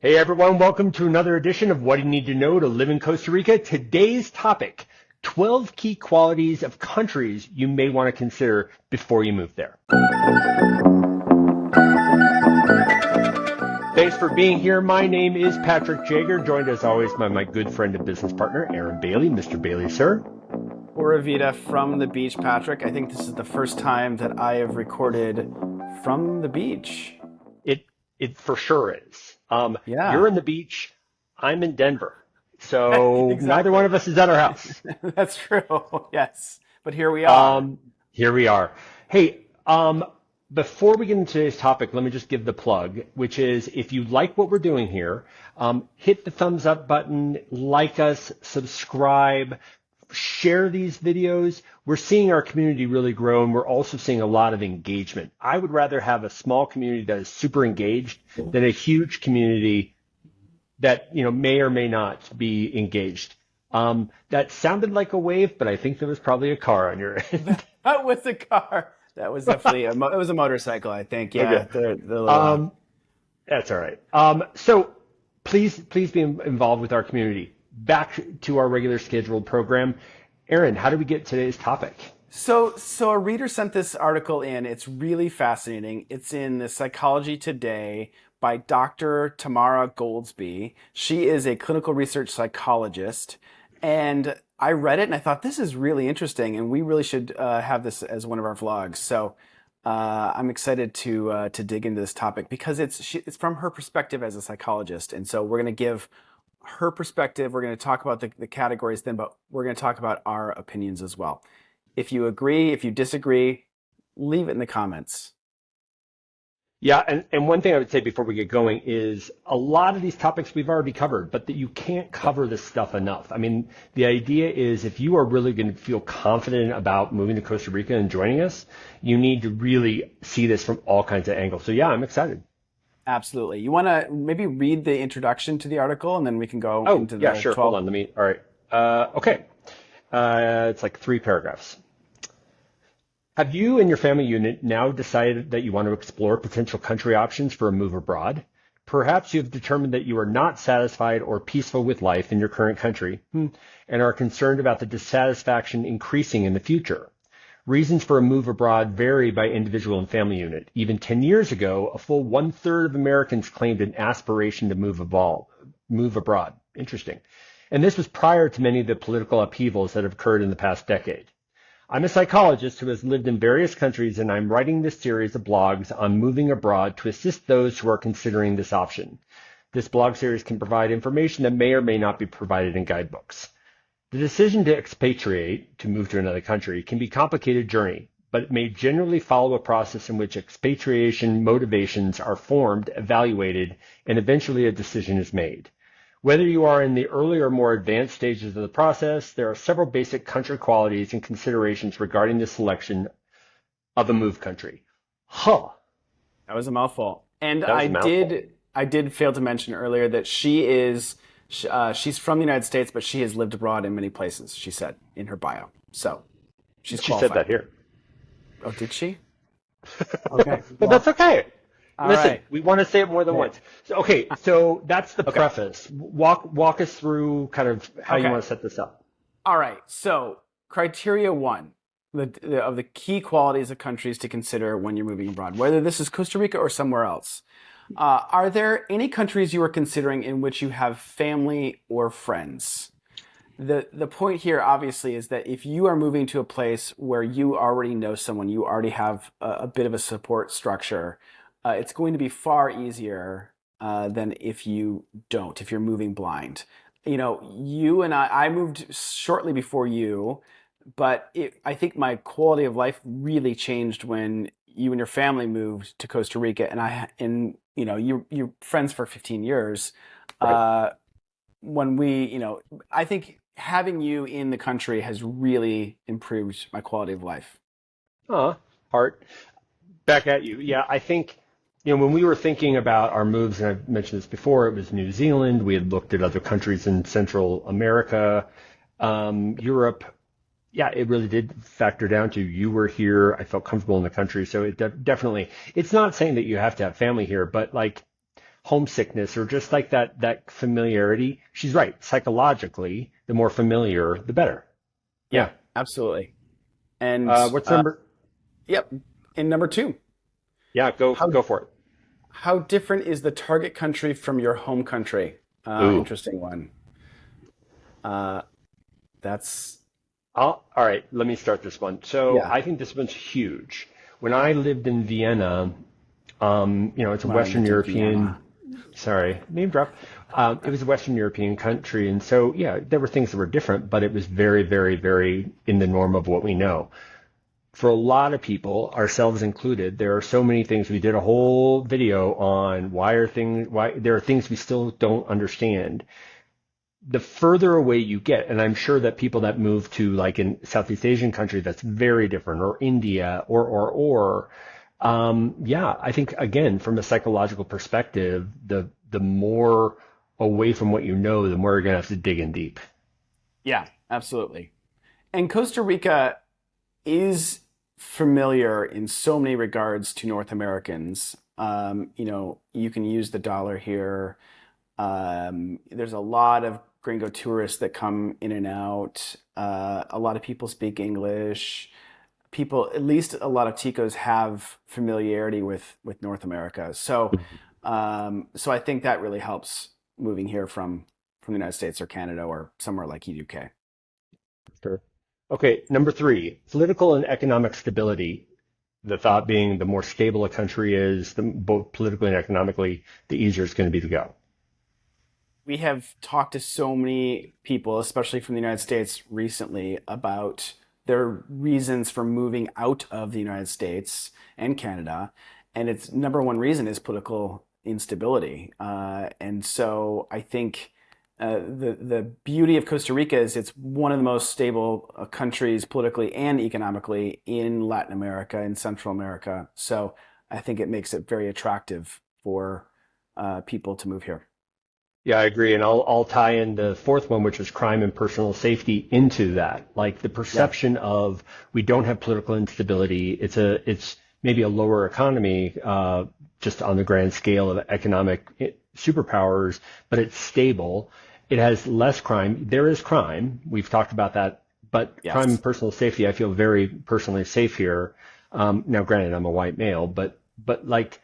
Hey everyone, welcome to another edition of What You Need to Know to Live in Costa Rica. Today's topic, 12 key qualities of countries you may want to consider before you move there. Thanks for being here. My name is Patrick Jager, joined as always by my good friend and business partner, Aaron Bailey. Mr. Bailey, sir. Pura Vida from the beach, Patrick. I think this is the first time that I have recorded from the beach. It for sure is. Yeah, You're in the beach, I'm in Denver. So neither one exactly. of us is at our house. That's true. Yes, but here we are. Here we are. Hey, before we get into today's topic, let me just give the plug, which is if you like what we're doing here, hit the thumbs up button, like us, subscribe, share these videos. We're seeing our community really grow, and we're also seeing a lot of engagement. I would rather have a small community that is super engaged than a huge community that, may or may not be engaged. That sounded like a wave, but I think there was probably a car on your end. That was a car. That was definitely it was a motorcycle, I think. Yeah, Okay. they're a little loud. Um, that's all right. So please be involved with our community. Back to our regular scheduled program. Aaron, how do we get today's topic? So a reader sent this article in. It's really fascinating. It's in the Psychology Today by Dr. Tamara Goldsby. She is a clinical research psychologist, and I read it and I thought this is really interesting, and we really should have this as one of our vlogs. So I'm excited to dig into this topic because it's from her perspective as a psychologist, and so we're going to give her perspective. We're going to talk about the categories then, but we're going to talk about our opinions as well. If you agree, if you disagree, leave it in the comments. Yeah, and one thing I would say before we get going is a lot of these topics we've already covered, but that you can't cover this stuff enough. I mean, the idea is if you are really going to feel confident about moving to Costa Rica and joining us, you need to really see this from all kinds of angles. So yeah, I'm excited. Absolutely. You want to maybe read the introduction to the article and then we can go Oh, into yeah, the sure. Hold 12. on. All right. Okay. It's like 3 paragraphs. Have you and your family unit now decided that you want to explore potential country options for a move abroad? Perhaps you have determined that you are not satisfied or peaceful with life in your current country and are concerned about the dissatisfaction increasing in the future. Reasons for a move abroad vary by individual and family unit. Even 10 years ago, a full 1/3 of Americans claimed an aspiration to move abroad. Interesting. And this was prior to many of the political upheavals that have occurred in the past decade. I'm a psychologist who has lived in various countries, and I'm writing this series of blogs on moving abroad to assist those who are considering this option. This blog series can provide information that may or may not be provided in guidebooks. The decision to expatriate, to move to another country, can be a complicated journey, but it may generally follow a process in which expatriation motivations are formed, evaluated, and eventually a decision is made. Whether you are in the early or more advanced stages of the process, there are several basic country qualities and considerations regarding the selection of a move country. Huh, That was a mouthful. And that was I a mouthful. did fail to mention earlier that she's from the United States, but she has lived abroad in many places, she said in her bio. So she's She said that qualified. here. Oh, did she? Okay. But that's Well, okay. all Listen, right. we want to say it more than Yeah. once. So, okay, so that's the Okay. preface. Walk us through kind of how you Okay. want to set this up. All right. So, criteria one of the key qualities of countries to consider when you're moving abroad, whether this is Costa Rica or somewhere else. Are there any countries you are considering in which you have family or friends? The point here, obviously, is that if you are moving to a place where you already know someone, you already have a bit of a support structure, it's going to be far easier than if you don't, if you're moving blind. You know, you and I moved shortly before you, but I think my quality of life really changed when you and your family moved to Costa Rica, and you're friends for 15 years. Right. Uh, when I think having you in the country has really improved my quality of life. Heart. Back at you. Yeah, I think, when we were thinking about our moves, and I've mentioned this before, it was New Zealand. We had looked at other countries in Central America, Europe. Yeah, it really did factor down to you were here. I felt comfortable in the country. So it definitely, it's not saying that you have to have family here, but like homesickness or just like that familiarity. She's right. Psychologically, the more familiar, the better. Yeah, Yeah. absolutely. And What's number? yep. And number two, Yeah, go how go for it. how different is the target country from your home country? Ooh. Interesting one. Uh, that's All right, let me start this one. So yeah. I think this one's huge. When I lived in Vienna, it's a When I Western lived in European, Vienna. sorry, name drop. It was a Western European country. And so, yeah, there were things that were different, but it was very, very, very in the norm of what we know. For a lot of people, ourselves included, there are so many things. We did a whole video on why there are things we still don't understand. The further away you get, and I'm sure that people that move to like in Southeast Asian country that's very different, or India, yeah, I think again from a psychological perspective, the more away from what you know, the more you're gonna have to dig in deep. Yeah, absolutely. And Costa Rica is familiar in so many regards to North Americans. You can use the dollar here. There's a lot of gringo tourists that come in and out. A lot of people speak English. People, at least a lot of Ticos have familiarity with North America. So I think that really helps moving here from the United States or Canada or somewhere like UK. Sure. Okay, number three, political and economic stability. The thought being the more stable a country is, both politically and economically, the easier it's going to be to go. We have talked to so many people, especially from the United States recently, about their reasons for moving out of the United States and Canada. And its number one reason is political instability. And so I think the beauty of Costa Rica is it's one of the most stable countries politically and economically in Latin America and Central America. So I think it makes it very attractive for people to move here. Yeah, I agree. And I'll tie in the fourth one, which is crime and personal safety into that. Like the Yeah. perception of we don't have political instability. It's maybe a lower economy, just on the grand scale of economic superpowers, but it's stable. It has less crime. There is crime. We've talked about that, but crime and Yes. personal safety, I feel very personally safe here. Now, granted, I'm a white male, but like,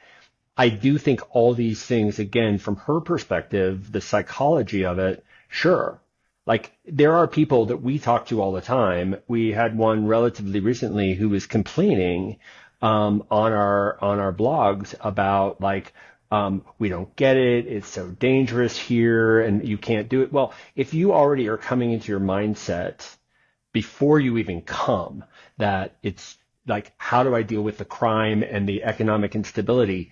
I do think all these things, again, from her perspective, the psychology of it, sure. Like there are people that we talk to all the time. We had one relatively recently who was complaining on our blogs about like we don't get it. It's so dangerous here, and you can't do it. Well, if you already are coming into your mindset before you even come, that it's like, how do I deal with the crime and the economic instability?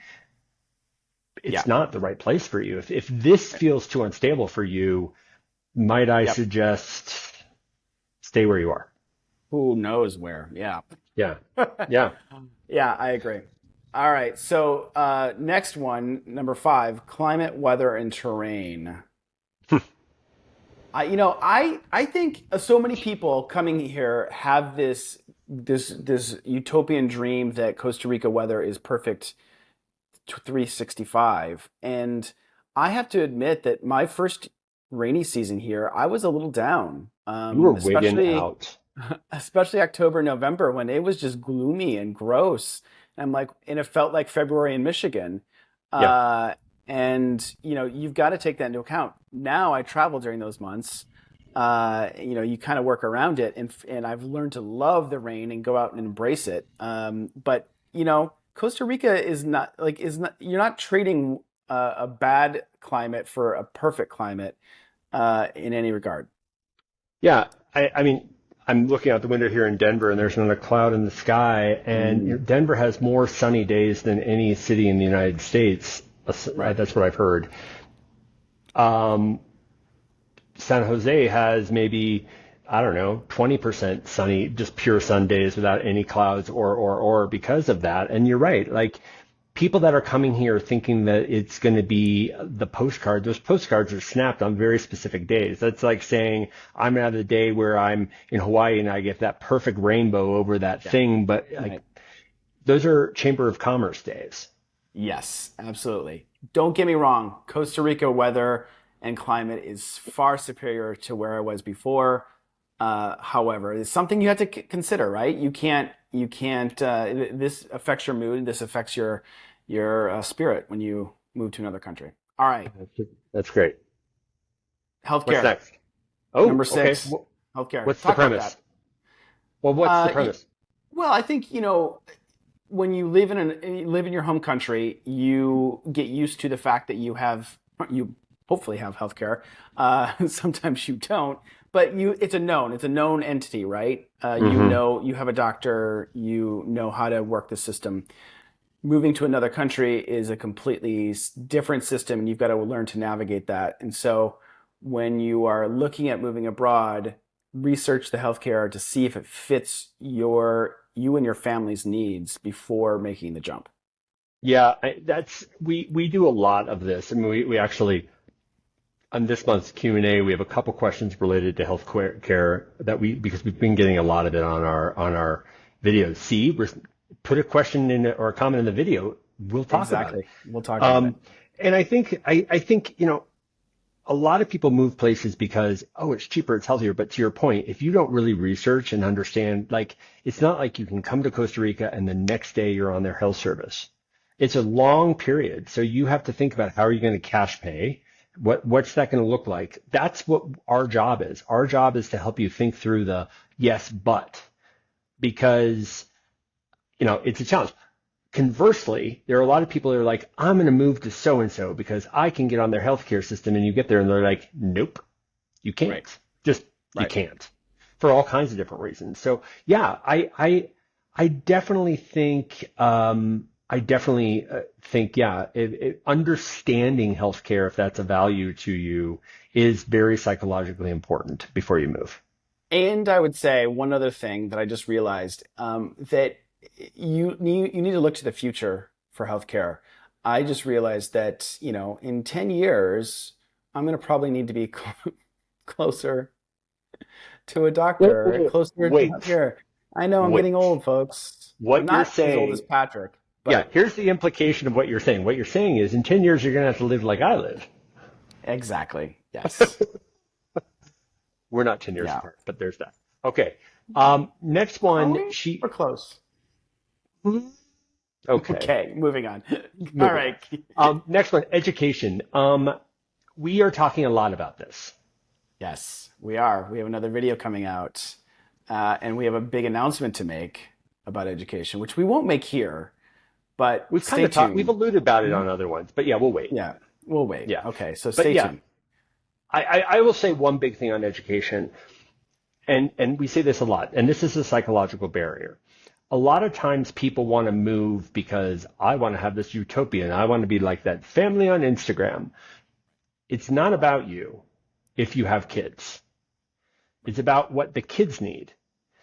Yeah. It's not the right place for you. If this feels too unstable for you, might I Yep. suggest stay where you are? Who knows where? Yeah. Yeah. Yeah. Yeah, I agree. All right. So next one, number five, climate, weather, and terrain. I think so many people coming here have this utopian dream that Costa Rica weather is perfect 365. And I have to admit that my first rainy season here, I was a little down, You were wigging especially out. especially October, November when it was just gloomy and gross. And I'm like, and it felt like February in Michigan. Yeah. Uh, and you've got to take that into account. Now I travel during those months. You kind of work around it, and I've learned to love the rain and go out and embrace it. But Costa Rica is not you're not trading a bad climate for a perfect climate in any regard. Yeah. I mean, I'm looking out the window here in Denver and there's not a cloud in the sky. And Mm, Denver has more sunny days than any city in the United States. right. That's what I've heard. Um, San Jose has maybe, I don't know, 20% sunny, just pure sun days without any clouds or because of that. And you're right. Like people that are coming here thinking that it's going to be the postcard, those postcards are snapped on very specific days. That's like saying I'm gonna have the day where I'm in Hawaii and I get that perfect rainbow over that Yeah. thing. But like Right. those are Chamber of Commerce days. Yes, absolutely. Don't get me wrong. Costa Rica weather and climate is far superior to where I was before. However, it's something you have to consider, right? You can't. This affects your mood. This affects your spirit when you move to another country. All right, That's great. What's healthcare. next? Number Oh, okay. six, healthcare. What's the Talk about premise? that. Well, what's the Uh, y- premise? well, I think when you live you live in your home country, you get used to the fact that you hopefully have healthcare. Sometimes you don't, but it's a known entity, right? Hmm. You have a doctor, you know how to work the system. Moving to another country is a completely different system, and you've got to learn to navigate that. And so, when you are looking at moving abroad, research the healthcare to see if it fits you and your family's needs before making the jump. Yeah, we do a lot of this. I mean, we actually on this month's Q&A, we have a couple questions related to health care that because we've been getting a lot of it on our videos. See, put a question in or a comment in the video. We'll talk about it. Exactly. We'll talk about it. Um, and I think, a lot of people move places because, oh, it's cheaper, it's healthier. But to your point, if you don't really research and understand, like, it's not like you can come to Costa Rica and the next day you're on their health service. It's a long period. So you have to think about how are you going to cash pay? What's that going to look like? That's what our job is. Our job is to help you think through the yes, but because, it's a challenge. Conversely, there are a lot of people that are like, I'm going to move to so and so because I can get on their healthcare system. And you get there and they're like, nope, you Right. can't. Just, you Right. can't for all kinds of different reasons. So yeah, I definitely think, yeah, understanding healthcare, if that's a value to you, is very psychologically important before you move. And I would say one other thing that I just realized that you need to look to the future for healthcare. I just realized that, in 10 years, I'm going to probably need to be closer to a Wait, doctor, wait, closer to wait, healthcare. I know I'm getting wait. old, folks. I'm What you're not as old as saying, Patrick, yeah, but here's the implication of what you're saying. What you're saying is in 10 years, you're going to have to live like I live. exactly. Yes. We're not 10 years Yeah. apart, but there's that. Okay. Next Are one, we? We're close. okay, Okay, moving on. All moving on. right. Next one, education. We are talking a lot about this. Yes, we are. We have another video coming out, and we have a big announcement to make about education, which we won't make here, but We've kind stay of talked, we've tuned. alluded about it Mhm. on other ones, but yeah, we'll wait. Yeah, we'll wait. Yeah. Okay, so But stay yeah, tuned. I will say one big thing on education, and we say this a lot, and this is a psychological barrier. A lot of times people want to move because I want to have this utopia and I want to be like that family on Instagram. It's not about you if you have kids. It's about what the kids need.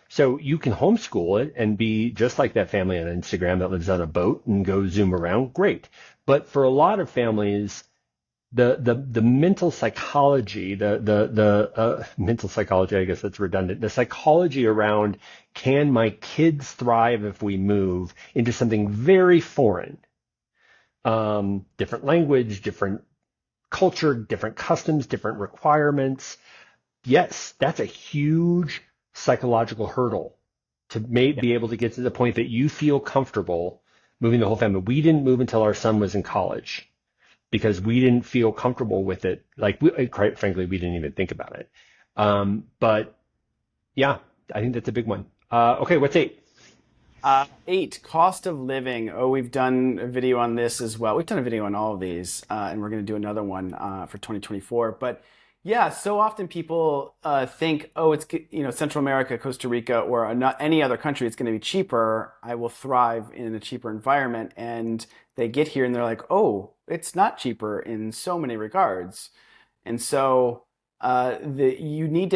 So you can homeschool it and be just like that family on Instagram that lives on a boat and go zoom around. Great. But for a lot of families, the mental psychology, the mental psychology, I guess that's redundant. The psychology around can my kids thrive if we move into something very foreign, different language, different culture, different customs, different requirements. Yes, that's a huge psychological hurdle to Yeah. be able to get to the point that you feel comfortable moving the whole family. We didn't move until our son was in college because we didn't feel comfortable with it. Like, quite frankly, we didn't even think about it. But yeah, I think that's a big one. Okay, what's eight? Eight, cost of living. Oh, we've done a video on this as well. We've done a video on all of these, and we're going to do another one for 2024. But yeah, so often people think, oh, it's Central America, Costa Rica, or not any other country. It's going to be cheaper. I will thrive in a cheaper environment, and they get here and they're like, oh, it's not cheaper in so many regards. And so you need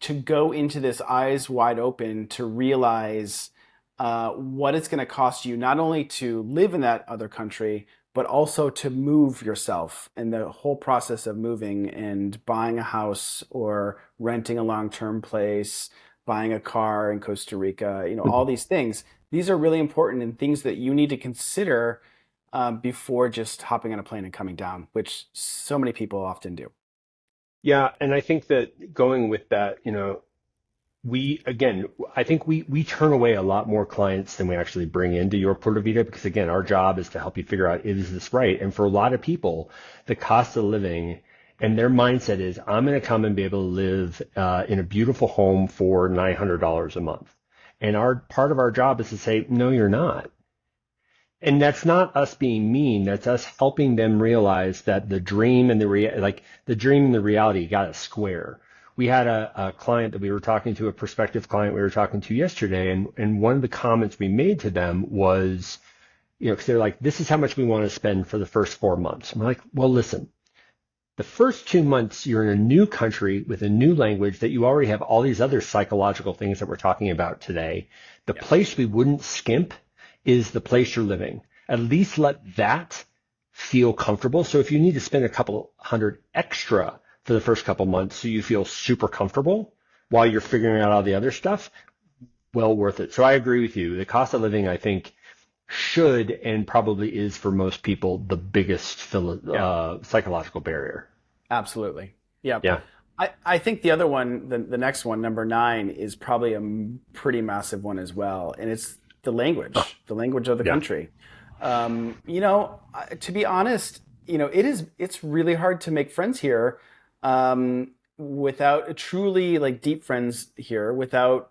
to go into this eyes wide open to realize what it's going to cost you not only to live in that other country, but also to move yourself and the whole process of moving and buying a house or renting a long-term place, buying a car in Costa Rica, all these things. These are really important and things that you need to consider before just hopping on a plane and coming down, which so many people often do. Yeah, and I think that going with that, we again, I think we turn away a lot more clients than we actually bring into your Puerto Vita because again, our job is to help you figure out is this right? And for a lot of people, the cost of living and their mindset is I'm going to come and be able to live in a beautiful home for $900 a month. And our part of our job is to say, no, you're not. And that's not us being mean. That's us helping them realize that the dream and the dream and the reality got to square. We had a client that we were talking to, a prospective client we were talking to yesterday, and one of the comments we made to them was, because they're like, this is how much we want to spend for the first 4 months. I'm like, well, listen, the first 2 months you're in a new country with a new language that you already have all these other psychological things that we're talking about today. The Yeah. place we wouldn't skimp is the place you're living. At least let that feel comfortable. So if you need to spend a couple hundred extra for the first couple months so you feel super comfortable while you're figuring out all the other stuff, well worth it. So I agree with you. The cost of living, I think, should and probably is for most people the biggest Yeah. psychological barrier. Absolutely. Yeah. Yeah. I think the other one, the next one, number 9, is probably a pretty massive one as well. And it's Oh, the language of the yeah. country. To be honest, it's really hard to make friends here, without truly like deep friends here without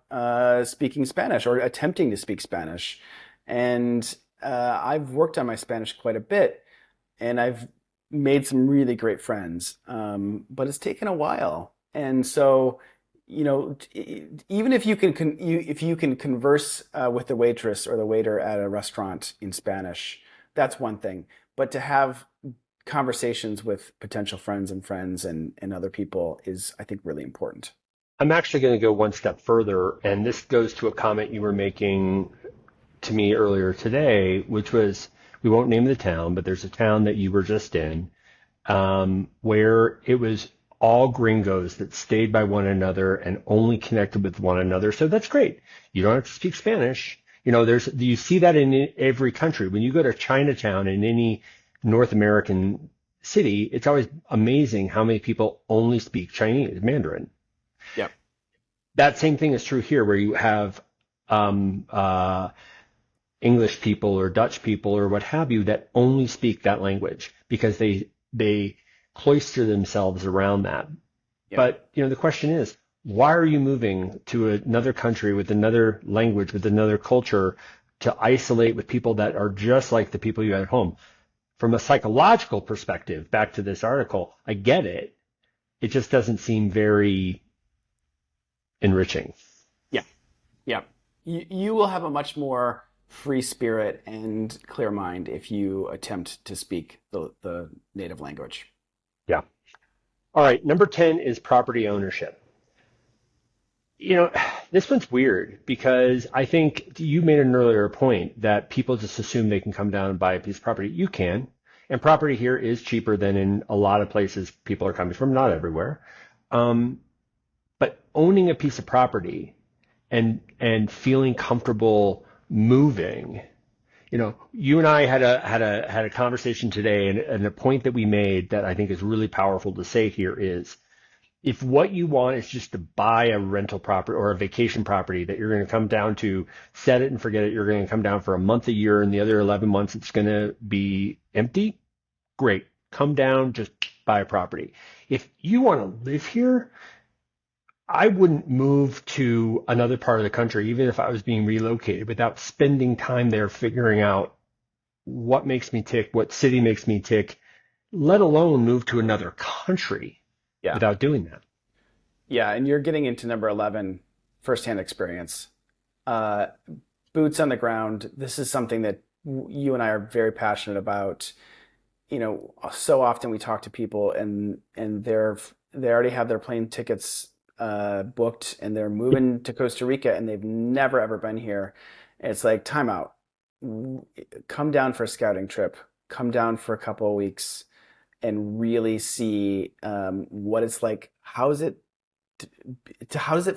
speaking Spanish or attempting to speak Spanish. And I've worked on my Spanish quite a bit, and I've made some really great friends. But it's taken a while, and so even if if you can converse with the waitress or the waiter at a restaurant in Spanish, that's one thing. But to have conversations with potential friends and other people is, I think, really important. I'm actually going to go one step further, and this goes to a comment you were making to me earlier today, which was we won't name the town, but there's a town that you were just in where it was all gringos that stayed by one another and only connected with one another. So that's great. You don't have to speak Spanish. You see that in every country. When you go to Chinatown in any North American city, it's always amazing how many people only speak Chinese, Mandarin. Yeah. That same thing is true here, where you have um, uh, English people or Dutch people or what have you that only speak that language because they cloister themselves around that. Yeah. But the question is, why are you moving to another country with another language, with another culture to isolate with people that are just like the people you had at home? From a psychological perspective, back to this article, I get it. It just doesn't seem very enriching. Yeah. Yeah. You will have a much more free spirit and clear mind if you attempt to speak the native language. Yeah. All right. Number 10 is property ownership. You know, this one's weird because I think you made an earlier point that people just assume they can come down and buy a piece of property. You can. And property here is cheaper than in a lot of places people are coming from, not everywhere. Um, but owning a piece of property and feeling comfortable moving, you and I had a conversation today, and a point that we made that I think is really powerful to say here is if what you want is just to buy a rental property or a vacation property that you're going to come down to, set it and forget it, you're going to come down for a month a year and the other 11 months it's going to be empty, great. Come down, just buy a property. If you want to live here, I wouldn't move to another part of the country, even if I was being relocated, without spending time there figuring out what makes me tick, what city makes me tick, let alone move to another country Yeah. without doing that. Yeah. And you're getting into number 11, firsthand experience. Uh, Boots on the ground. This is something that you and I are very passionate about. So often we talk to people and they already have their plane tickets booked and they're moving to Costa Rica and they've never ever been here. And it's like time out. Come down for a scouting trip. Come down for a couple of weeks and really see what it's like. How does it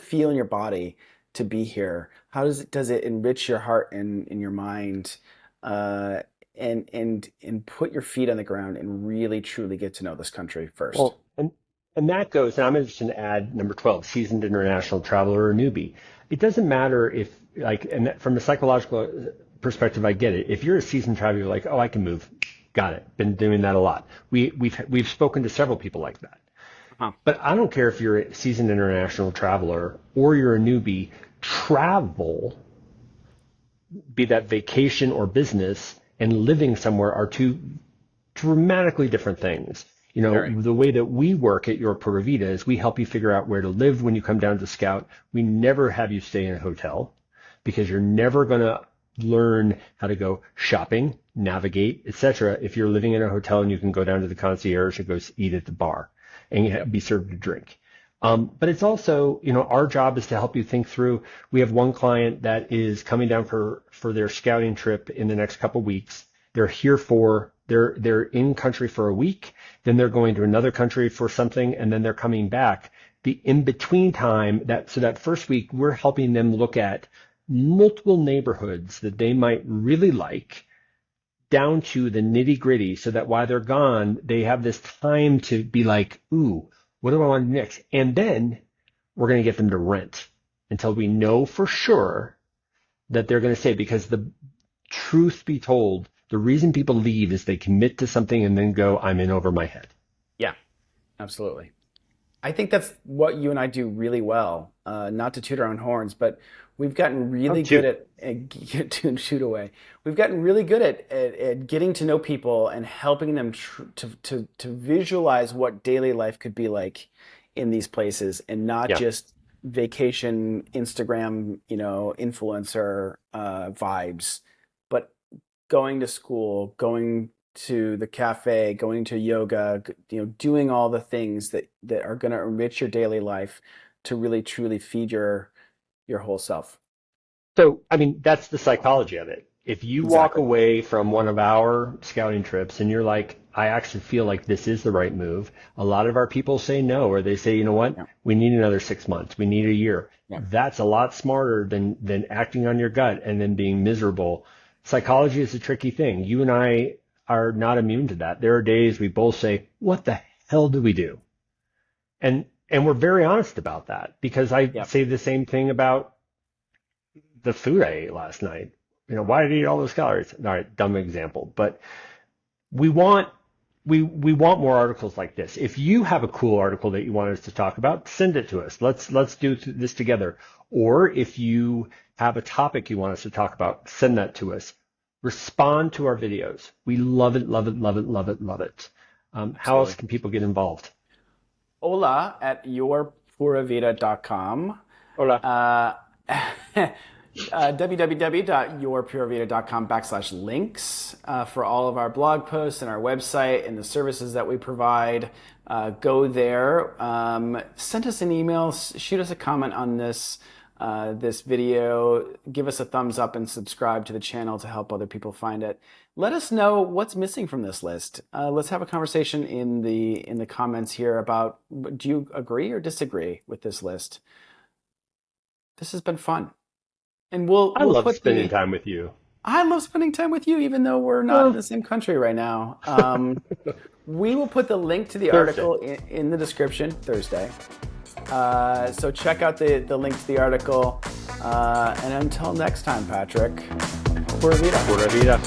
feel in your body to be here? How does it enrich your heart and in your mind? Uh, and put your feet on the ground and really truly get to know this country first. Well, and that goes, and I'm interested to add number 12, seasoned international traveler or newbie. It doesn't matter if, like, and from a psychological perspective, I get it. If you're a seasoned traveler, you're like, oh, I can move. Got it. Been doing that a lot. We've spoken to several people like that. Uh-huh. But I don't care if you're a seasoned international traveler or you're a newbie. Travel, be that vacation or business, and living somewhere are two dramatically different things. You know, Very. the way that we work at Your Pura Vida is we help you figure out where to live when you come down to Scout. We never have you stay in a hotel because you're never going to learn how to go shopping, navigate, etc. if you're living in a hotel and you can go down to the concierge and go eat at the bar and be served a drink. But it's also, you know, our job is to help you think through. We have one client that is coming down for their scouting trip in the next couple of weeks. They're in country for a week, then they're going to another country for something, and then they're coming back. The in-between time, that first week, we're helping them look at multiple neighborhoods that they might really like down to the nitty-gritty so that while they're gone, they have this time to be like, ooh, what do I want to do next? And then we're going to get them to rent until we know for sure that they're going to stay, because the truth be told, the reason people leave is they commit to something and then go, I'm in over my head. Yeah, absolutely. I think that's what you and I do really well. Not to toot our own horns, but we've gotten really good at shoot away. We've gotten really good at getting to know people and helping them to visualize what daily life could be like in these places, and not just vacation Instagram, you know, influencer vibes, but going to school, going to the cafe, going to yoga, you know, doing all the things that are going to enrich your daily life to really truly feed your whole self. So, I mean, that's the psychology of it. If you walk away from one of our scouting trips and you're like, I actually feel like this is the right move, a lot of our people say no, or they say, you know what, we need another 6 months, we need a year. That's a lot smarter than acting on your gut and then being miserable. Psychology is a tricky thing. You and I are not immune to that. There are days we both say, what the hell do we do? And we're very honest about that, because I say the same thing about the food I ate last night. You know, why did I eat all those calories? All right, dumb example. But we want more articles like this. If you have a cool article that you want us to talk about, send it to us. Let's do this together. Or if you have a topic you want us to talk about, send that to us. Respond to our videos. We love it, love it, love it, love it, love it. How else can people get involved? Hola at yourpuravida.com. Hola. www.yourpuravida.com/links for all of our blog posts and our website and the services that we provide. Go there. Send us an email. Shoot us a comment on this video. Give us a thumbs up and subscribe to the channel to help other people find it. Let us know what's missing from this list. Let's have a conversation in the comments here about, do you agree or disagree with this list? This has been fun. And I love spending time with you. I love spending time with you, even though we're not in the same country right now. We will put the link to the article in the description Thursday. So check out the link to the article. And until next time, Patrick, Pura Vida. Pura Vida.